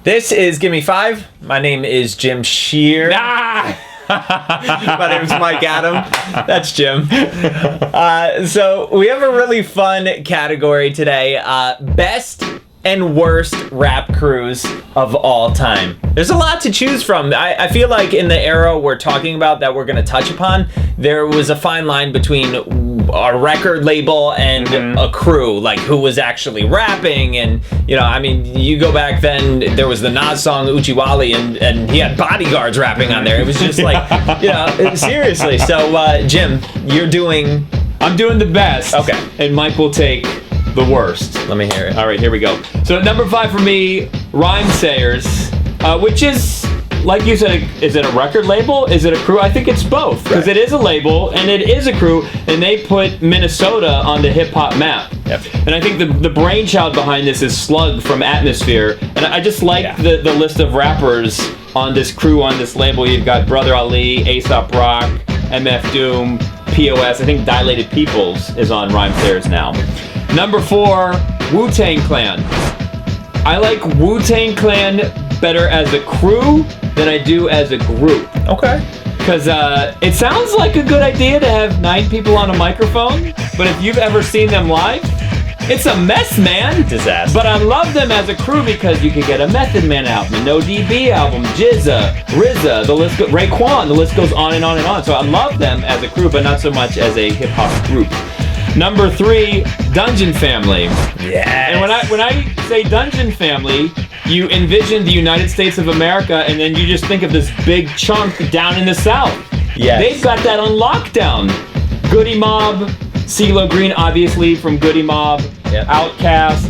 This is Gimme Five. My name is Jim Shear. Ah! My name is Mike Adam. That's Jim. So we have a really fun category today. Best and worst rap crews of all time. There's a lot to choose from. I feel like in the era we're talking about that we're going to touch upon, there was a fine line between a record label and a crew, like who was actually rapping. And, you know, I mean, you go back then, there was the Nas song Uchiwali, and he had bodyguards rapping on there. It was just like, you know, seriously. So, Jim, I'm doing the best. Okay. And Mike will take the worst. Let me hear it. All right, here we go. So number 5 for me, Rhymesayers, which is, like you said, is it a record label? Is it a crew? I think it's both, because it is a label and it is a crew, and they put Minnesota on the hip-hop map. Yep. And I think the brainchild behind this is Slug from Atmosphere, and I just like the list of rappers on this crew, on this label. You've got Brother Ali, A$AP Rock, MF Doom, POS. I think Dilated Peoples is on Rhymesayers now. Number 4, Wu-Tang Clan. I like Wu-Tang Clan better as a crew than I do as a group. Okay. Because it sounds like a good idea to have 9 people on a microphone, but if you've ever seen them live, it's a mess, man. Disaster. But I love them as a crew because you could get a Method Man album, a No DB album, Jizza, RZA, Raekwon, the list goes on and on and on. So I love them as a crew, but not so much as a hip-hop group. Number 3, Dungeon Family. Yes. And when I say Dungeon Family, you envision the United States of America, and then you just think of this big chunk down in the South. Yes. They've got that on lockdown. Goody Mob, CeeLo Green, obviously from Goody Mob, Outkast,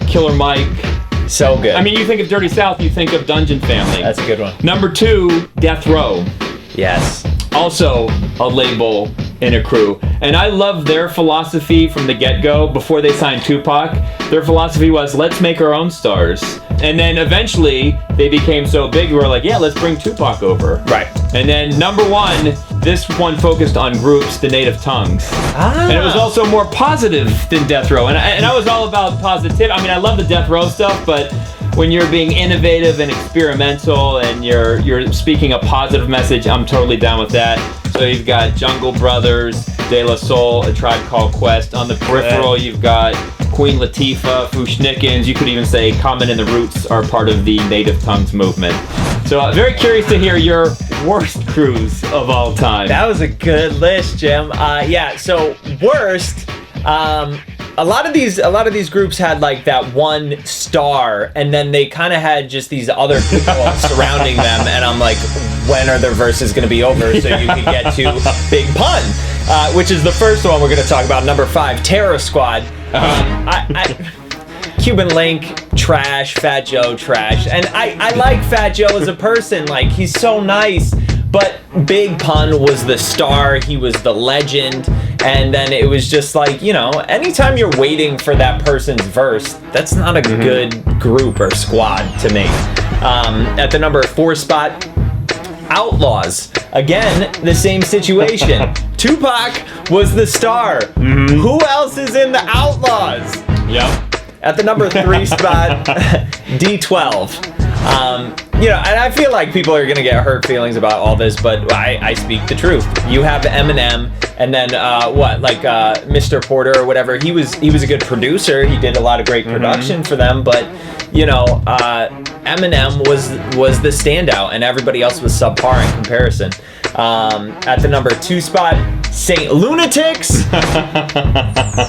Killer Mike. So good. I mean, you think of Dirty South, you think of Dungeon Family. That's a good one. Number 2, Death Row. Yes. Also a label in a crew. And I love their philosophy from the get-go. Before they signed Tupac, their philosophy was, let's make our own stars. And then eventually, they became so big, we were like, yeah, let's bring Tupac over. Right. And then number 1, this one focused on groups, the Native Tongues. And it was also more positive than Death Row. And I was all about positive. I mean, I love the Death Row stuff, but when you're being innovative and experimental and you're speaking a positive message, I'm totally down with that. So you've got Jungle Brothers, De La Soul, A Tribe Called Quest. On the peripheral, you've got Queen Latifah, Fushnikins. You could even say Common and the Roots are part of the Native Tongues movement. So very curious to hear your worst crews of all time. That was a good list, Jim. So worst. A lot of these groups had like that one star, and then they kind of had just these other people surrounding them. And I'm like, when are their verses going to be over so you can get to Big Pun, which is the first one we're going to talk about. Number 5, Terror Squad. Cuban Link, trash. Fat Joe, trash. And I like Fat Joe as a person. Like, he's so nice. But Big Pun was the star. He was the legend. And then it was just like, you know, anytime you're waiting for that person's verse, that's not a good group or squad to me. At the number 4 spot, Outlaws. Again, the same situation. Tupac was the star. Who else is in the Outlaws? Yep. At the number 3 spot, D12. You know, and I feel like people are gonna get hurt feelings about all this, but I speak the truth. You have Eminem, and then Mr. Porter or whatever. He was a good producer. He did a lot of great production for them, but you know, Eminem was the standout, and everybody else was subpar in comparison. At the number 2 spot, Saint Lunatics.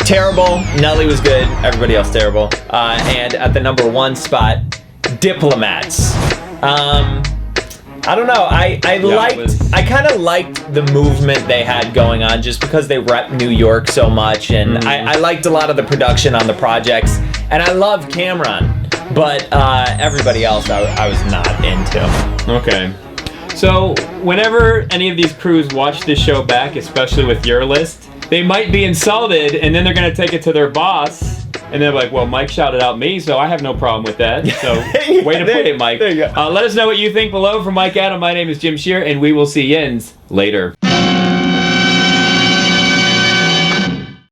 Terrible. Nelly was good. Everybody else terrible. And at the number 1 spot, Diplomats. I don't know. I kind of liked the movement they had going on just because they rep New York so much, and I liked a lot of the production on the projects, and I love Cameron, but everybody else I was not into. Okay. So whenever any of these crews watch this show back, especially with your list, they might be insulted, and then they're going to take it to their boss, and they're like, well, Mike shouted out me, so I have no problem with that. So way to put it, Mike. There you go. Let us know what you think below. For Mike Adam, my name is Jim Shear, and we will see yins later.